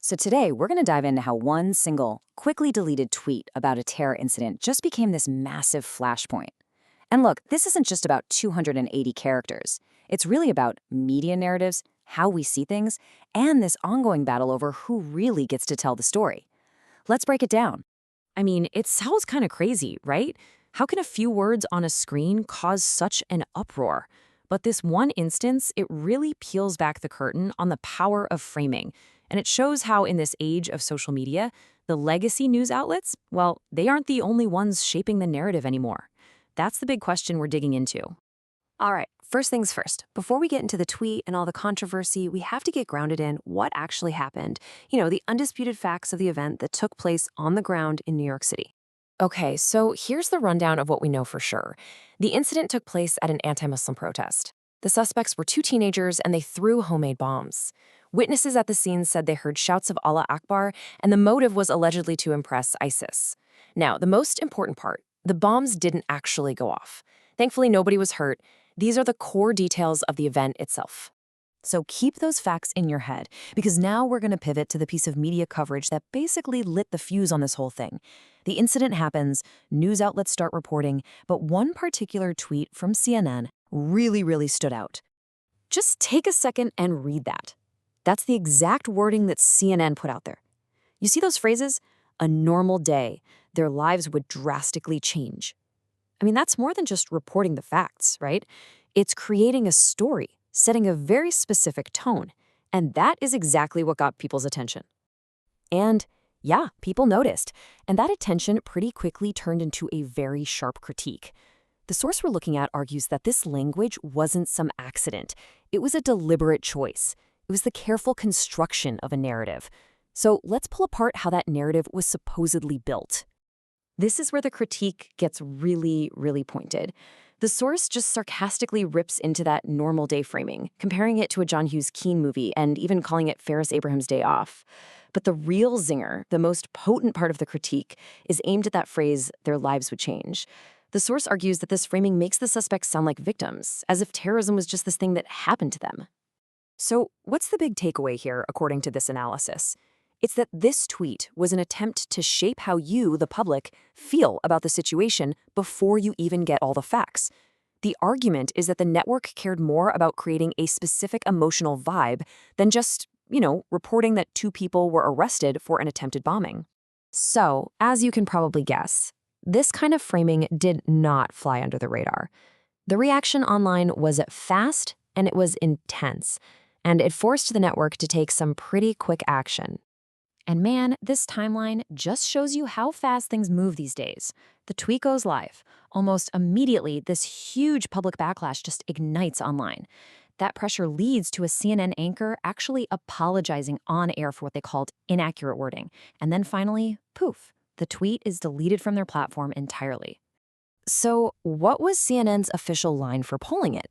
So today, we're going to dive into how one single, quickly deleted tweet about a terror incident just became this massive flashpoint. And look, this isn't just about 280 characters. It's really about media narratives, how we see things, and this ongoing battle over who really gets to tell the story. Let's break it down. I mean, it sounds kind of crazy, right? How can a few words on a screen cause such an uproar? But this one instance, it really peels back the curtain on the power of framing. And it shows how in this age of social media, the legacy news outlets, well, they aren't the only ones shaping the narrative anymore. That's the big question we're digging into. All right, first things first. Before we get into the tweet and all the controversy, we have to get grounded in what actually happened. The undisputed facts of the event that took place on the ground in New York City. Okay, so here's the rundown of what we know for sure. The incident took place at an anti-Muslim protest. The suspects were two teenagers and they threw homemade bombs. Witnesses at the scene said they heard shouts of Allah Akbar, and the motive was allegedly to impress ISIS. Now, the most important part, the bombs didn't actually go off. Thankfully, nobody was hurt. These are the core details of the event itself. So keep those facts in your head, because now we're going to pivot to the piece of media coverage that basically lit the fuse on this whole thing. The incident happens, news outlets start reporting, but one particular tweet from CNN really stood out. Just take a second and read that. That's the exact wording that CNN put out there. You see those phrases? A normal day. Their lives would drastically change. I mean, that's more than just reporting the facts, right? It's creating a story, setting a very specific tone. And that is exactly what got people's attention. And yeah, people noticed. And that attention pretty quickly turned into a very sharp critique. The source we're looking at argues that this language wasn't some accident. It was a deliberate choice. It was the careful construction of a narrative. So let's pull apart how that narrative was supposedly built. This is where the critique gets really pointed. The source just sarcastically rips into that normal day framing, comparing it to a John Hughes Keane movie and even calling it Ferris Abraham's Day Off. But the real zinger, the most potent part of the critique, is aimed at that phrase, their lives would change. The source argues that this framing makes the suspects sound like victims, as if terrorism was just this thing that happened to them. So what's the big takeaway here, according to this analysis? It's that this tweet was an attempt to shape how you, the public, feel about the situation before you even get all the facts. The argument is that the network cared more about creating a specific emotional vibe than just, reporting that two people were arrested for an attempted bombing. So, as you can probably guess, this kind of framing did not fly under the radar. The reaction online was fast and it was intense, and it forced the network to take some pretty quick action. And man, this timeline just shows you how fast things move these days. The tweet goes live. Almost immediately, this huge public backlash just ignites online. That pressure leads to a CNN anchor actually apologizing on air for what they called inaccurate wording. And then finally, poof, the tweet is deleted from their platform entirely. So what was CNN's official line for pulling it?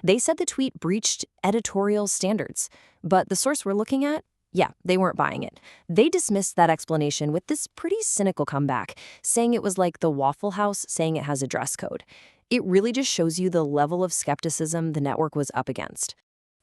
They said the tweet breached editorial standards, but the source we're looking at, yeah, they weren't buying it. They dismissed that explanation with this pretty cynical comeback, saying it was like the Waffle House saying it has a dress code. It really just shows you the level of skepticism the network was up against.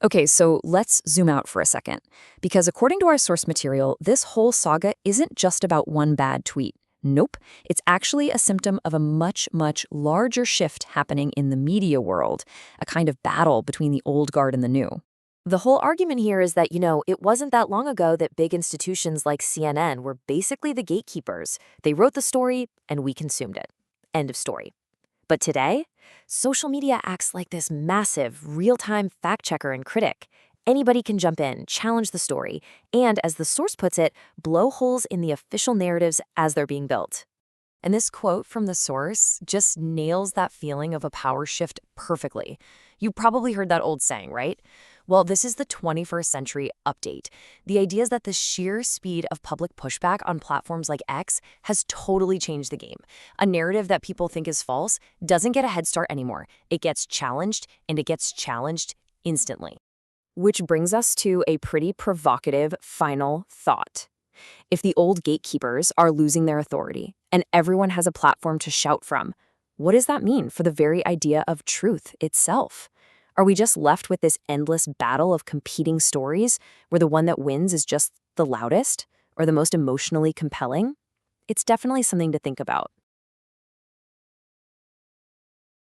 Okay, so let's zoom out for a second, because according to our source material, this whole saga isn't just about one bad tweet. Nope, it's actually a symptom of a much larger shift happening in the media world, a kind of battle between the old guard and the new. The whole argument here is that, it wasn't that long ago that big institutions like CNN were basically the gatekeepers. They wrote the story and we consumed it. End of story. But today, social media acts like this massive, real-time fact-checker and critic. Anybody can jump in, challenge the story, and, as the source puts it, blow holes in the official narratives as they're being built. And this quote from the source just nails that feeling of a power shift perfectly. You probably heard that old saying, right? Well, this is the 21st century update. The idea is that the sheer speed of public pushback on platforms like X has totally changed the game. A narrative that people think is false doesn't get a head start anymore. It gets challenged, and it gets challenged instantly. Which brings us to a pretty provocative final thought. If the old gatekeepers are losing their authority and everyone has a platform to shout from, what does that mean for the very idea of truth itself? Are we just left with this endless battle of competing stories where the one that wins is just the loudest or the most emotionally compelling? It's definitely something to think about.